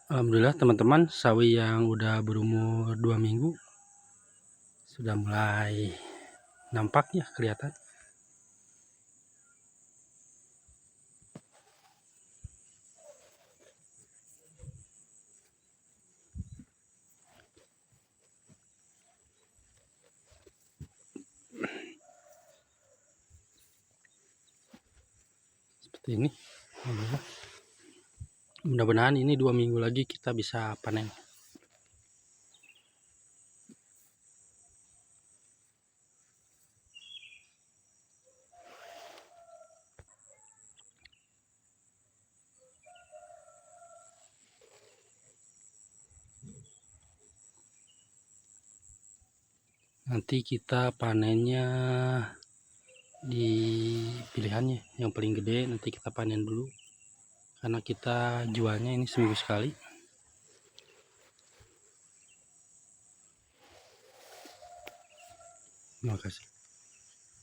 Alhamdulillah teman-teman, sawi yang udah berumur 2 minggu sudah mulai nampak ya, kelihatan. Seperti ini. Alhamdulillah. Mudah-mudahan ini 2 minggu lagi kita bisa panen. Nanti kita panennya di pilihannya yang paling gede, nanti kita panen dulu karena kita jualnya ini seminggu sekali. Terima kasih.